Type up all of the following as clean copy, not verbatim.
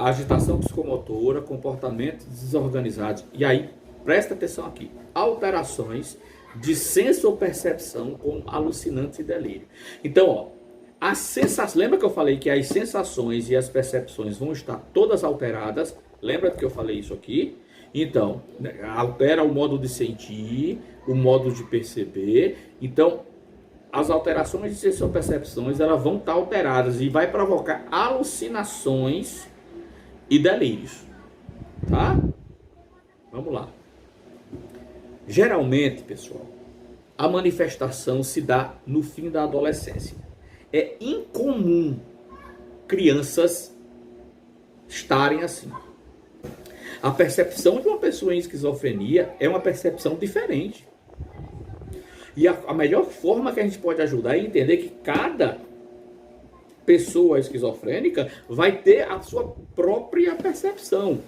agitação psicomotora, comportamentos desorganizados. E aí, presta atenção aqui. Alterações de sensopercepção com alucinantes e delírio. Então, ó, as sensações, lembra que eu falei que as sensações e as percepções vão estar todas alteradas? Lembra que eu falei isso aqui? Então, altera o modo de sentir, o modo de perceber. Então, as alterações de sensopercepções, elas vão estar alteradas e vai provocar alucinações e delírios. Tá? Vamos lá. Geralmente, pessoal, a manifestação se dá no fim da adolescência. É incomum crianças estarem assim. A percepção de uma pessoa em esquizofrenia é uma percepção diferente. E a melhor forma que a gente pode ajudar é entender que cada pessoa esquizofrênica vai ter a sua própria percepção,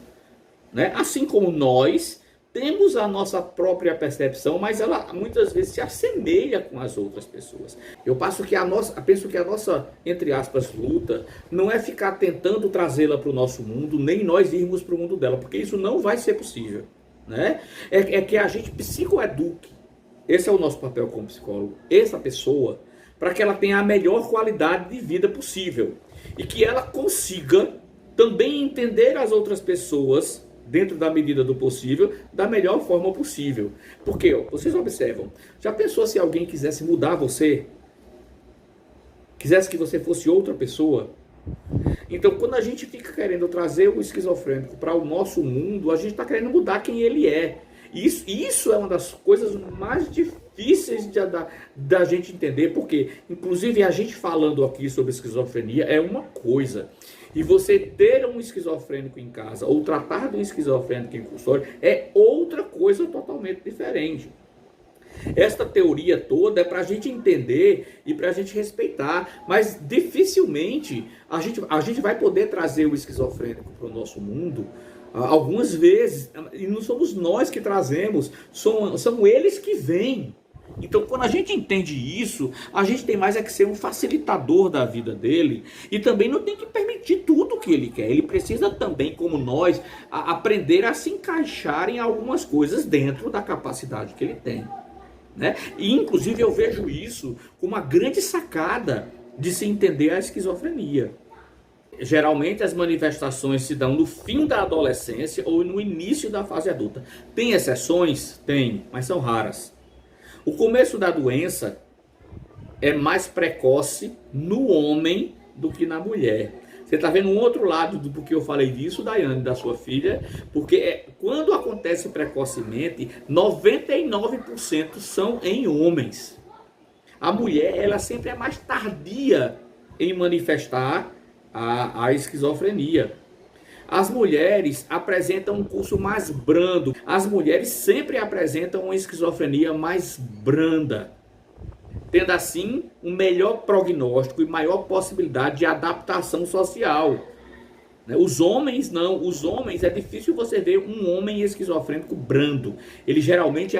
né? Assim como nós temos a nossa própria percepção, mas ela muitas vezes se assemelha com as outras pessoas. Eu penso que a nossa, entre aspas, luta não é ficar tentando trazê-la para o nosso mundo, nem nós irmos para o mundo dela, porque isso não vai ser possível, né? É que a gente psicoeduque. Esse é o nosso papel como psicólogo. Essa pessoa, para que ela tenha a melhor qualidade de vida possível e que ela consiga também entender as outras pessoas dentro da medida do possível, da melhor forma possível. Porque, ó, vocês observam, já pensou se alguém quisesse mudar você? Quisesse que você fosse outra pessoa? Então, quando a gente fica querendo trazer o esquizofrênico para o nosso mundo, a gente está querendo mudar quem ele é. Isso é uma das coisas mais difíceis da gente entender, porque, inclusive, a gente falando aqui sobre esquizofrenia é uma coisa. E você ter um esquizofrênico em casa ou tratar de um esquizofrênico em consultório é outra coisa totalmente diferente. Esta teoria toda é para a gente entender e para a gente respeitar, mas dificilmente a gente vai poder trazer o esquizofrênico para o nosso mundo algumas vezes, e não somos nós que trazemos, são eles que vêm. Então, quando a gente entende isso, a gente tem mais é que ser um facilitador da vida dele e também não tem que permitir tudo o que ele quer. Ele precisa também, como nós, aprender a se encaixar em algumas coisas dentro da capacidade que ele tem, né? E, inclusive, eu vejo isso como uma grande sacada de se entender a esquizofrenia. Geralmente, as manifestações se dão no fim da adolescência ou no início da fase adulta. Tem exceções? Tem, mas são raras. O começo da doença é mais precoce no homem do que na mulher. Você está vendo um outro lado do porquê eu falei disso, Daiane, da sua filha, porque quando acontece precocemente, 99% são em homens. A mulher, ela sempre é mais tardia em manifestar a esquizofrenia. As mulheres apresentam um curso mais brando. As mulheres sempre apresentam uma esquizofrenia mais branda, tendo assim um melhor prognóstico e maior possibilidade de adaptação social. Os homens não. Os homens, é difícil você ver um homem esquizofrênico brando. Ele geralmente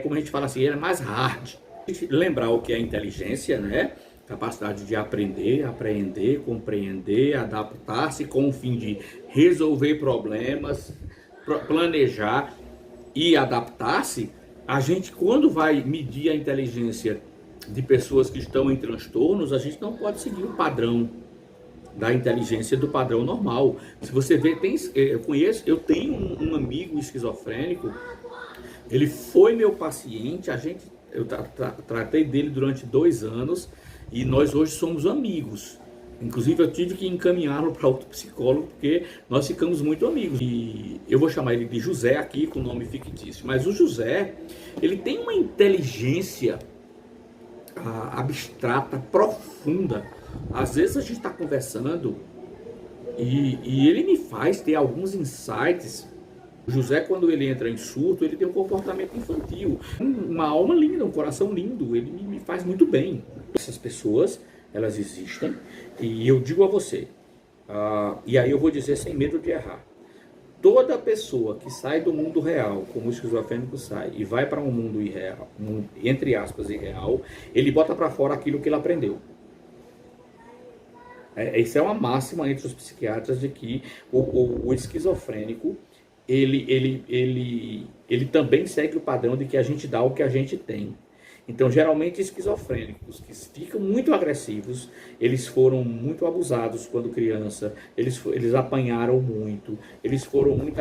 como a gente fala assim, ele é mais hard. Lembrar o que é inteligência, né? Capacidade de aprender, apreender, compreender, adaptar-se com o fim de resolver problemas, planejar e adaptar-se. A gente, quando vai medir a inteligência de pessoas que estão em transtornos, a gente não pode seguir o padrão da inteligência do padrão normal. Se você vê, eu tenho um amigo esquizofrênico, ele foi meu paciente, eu tratei dele durante 2 anos, e nós hoje somos amigos. Inclusive eu tive que encaminhá-lo para outro psicólogo, porque nós ficamos muito amigos. E eu vou chamar ele de José aqui, com nome fictício. Mas o José, ele tem uma inteligência abstrata, profunda. Às vezes a gente está conversando e ele me faz ter alguns insights. O José, quando ele entra em surto, ele tem um comportamento infantil. Uma alma linda, um coração lindo. Ele me faz muito bem. Essas pessoas, elas existem. E eu digo a você, e aí eu vou dizer sem medo de errar. Toda pessoa que sai do mundo real, como o esquizofrênico sai, e vai para um mundo irreal, entre aspas, irreal, ele bota para fora aquilo que ele aprendeu. Isso é uma máxima entre os psiquiatras de que o esquizofrênico ele também segue o padrão de que a gente dá o que a gente tem. Então, geralmente, esquizofrênicos que ficam muito agressivos, eles foram muito abusados quando criança, eles apanharam muito, eles foram muito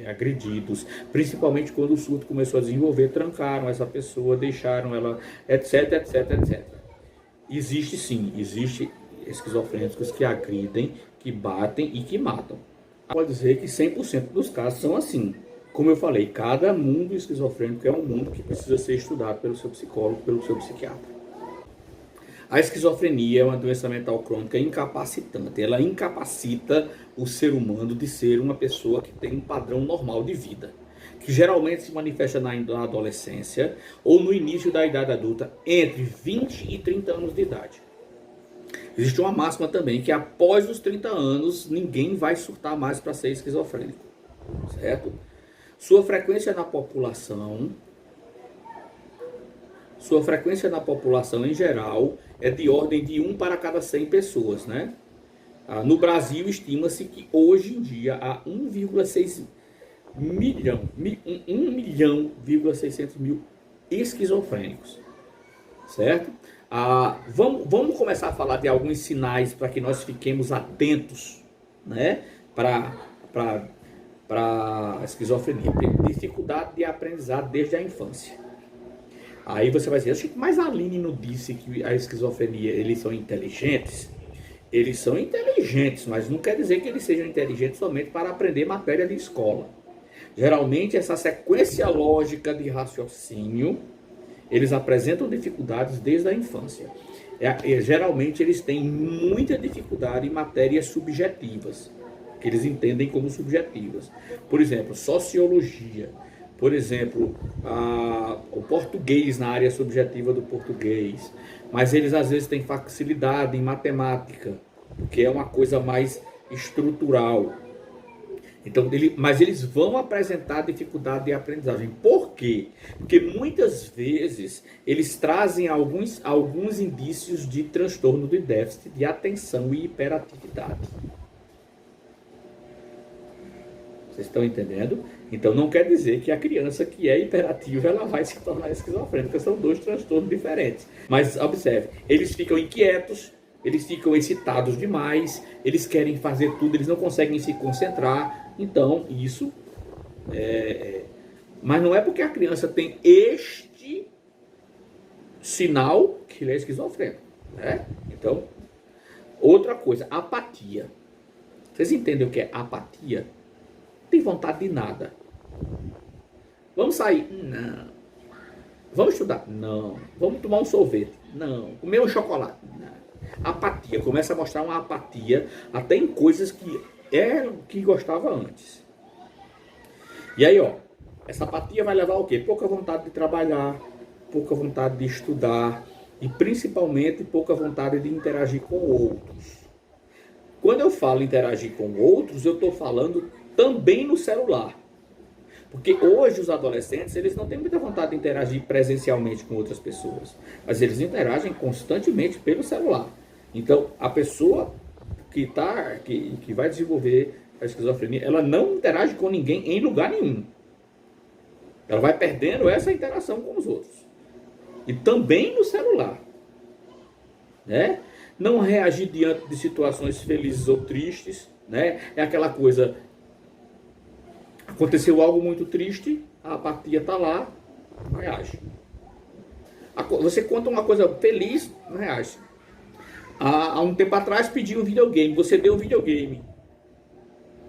agredidos, principalmente quando o surto começou a desenvolver, trancaram essa pessoa, deixaram ela, etc, etc, etc. Existe sim, existe esquizofrênicos que agridem, que batem e que matam. Pode dizer que 100% dos casos são assim. Como eu falei, cada mundo esquizofrênico é um mundo que precisa ser estudado pelo seu psicólogo, pelo seu psiquiatra. A esquizofrenia é uma doença mental crônica incapacitante. Ela incapacita o ser humano de ser uma pessoa que tem um padrão normal de vida, que geralmente se manifesta na adolescência ou no início da idade adulta, entre 20 e 30 anos de idade. Existe uma máxima também que após os 30 anos ninguém vai surtar mais para ser esquizofrênico, certo? Sua frequência na população em geral é de ordem de 1 para cada 100 pessoas, né? No Brasil estima-se que hoje em dia há 1,6 milhão, 1.600.000 esquizofrênicos, certo? Vamos começar a falar de alguns sinais para que nós fiquemos atentos, né? Para a esquizofrenia. Dificuldade de aprendizado desde a infância. Aí você vai dizer, mas a Aline não disse que a esquizofrenia, eles são inteligentes? Eles são inteligentes, mas não quer dizer que eles sejam inteligentes somente para aprender matéria de escola. Geralmente, essa sequência lógica de raciocínio, eles apresentam dificuldades desde a infância. Geralmente, eles têm muita dificuldade em matérias subjetivas, que eles entendem como subjetivas. Por exemplo, sociologia. Por exemplo, o português na área subjetiva do português. Mas eles às vezes têm facilidade em matemática, que é uma coisa mais estrutural. Então, mas eles vão apresentar dificuldade de aprendizagem. Por quê? Porque muitas vezes eles trazem alguns indícios de transtorno de déficit de atenção e hiperatividade. Vocês estão entendendo? Então não quer dizer que a criança que é hiperativa ela vai se tornar esquizofrênica. São dois transtornos diferentes. Mas observe, eles ficam inquietos, eles ficam excitados demais, eles querem fazer tudo, eles não conseguem se concentrar. Então isso mas não é porque a criança tem este sinal que ele é esquizofrênico, né? Então, outra coisa, apatia. Vocês entendem o que é apatia? Tem vontade de nada. Vamos sair? Não. Vamos estudar? Não. Vamos tomar um sorvete? Não. Comer um chocolate? Não. Apatia. Começa a mostrar uma apatia até em coisas que eram que gostava antes. E aí, ó, essa apatia vai levar ao quê? Pouca vontade de trabalhar, pouca vontade de estudar e principalmente pouca vontade de interagir com outros. Quando eu falo interagir com outros, eu estou falando também no celular. Porque hoje os adolescentes, eles não têm muita vontade de interagir presencialmente com outras pessoas. Mas eles interagem constantemente pelo celular. Então, a pessoa que vai desenvolver a esquizofrenia, ela não interage com ninguém em lugar nenhum. Ela vai perdendo essa interação com os outros. E também no celular. Né? Não reagir diante de situações felizes ou tristes. Né? É aquela coisa... Aconteceu algo muito triste, a apatia está lá, não reage. Você conta uma coisa feliz, não reage. Há um tempo atrás pediu um videogame, você deu um videogame.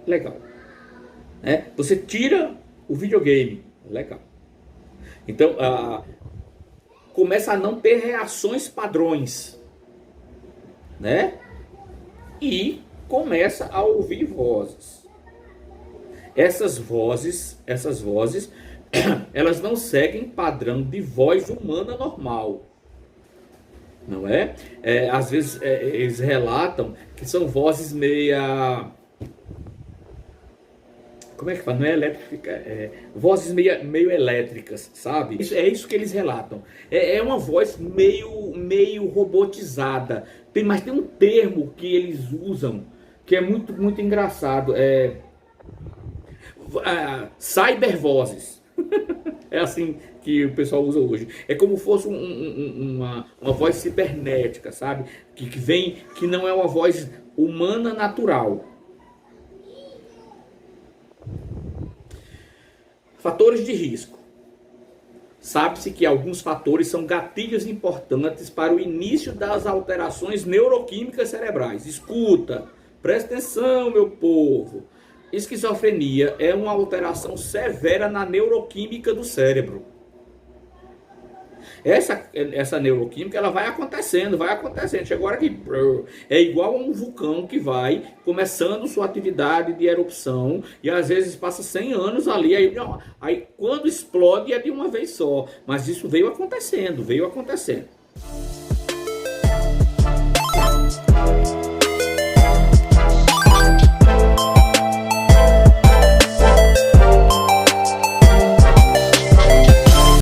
Legal. Você tira o videogame. Legal. Então, começa a não ter reações padrões. Né? E começa a ouvir vozes. Essas vozes, elas não seguem padrão de voz humana normal. Não é? Às vezes eles relatam que são vozes meia... Como é que fala? Não é elétrica, vozes meio elétricas, sabe? É isso que eles relatam. É uma voz meio robotizada, Mas tem um termo que eles usam que é muito, muito engraçado. Cybervozes. É assim que o pessoal usa hoje. É como se fosse uma voz cibernética, sabe? Que vem, que não é uma voz humana natural. Fatores de risco. Sabe-se que alguns fatores são gatilhos importantes para o início das alterações neuroquímicas cerebrais. Escuta, presta atenção, meu povo. Esquizofrenia é uma alteração severa na neuroquímica do cérebro. Essa neuroquímica, ela vai acontecendo. Chega agora que é igual a um vulcão que vai começando sua atividade de erupção e às vezes passa 100 anos ali, aí quando explode é de uma vez só. Mas isso veio acontecendo.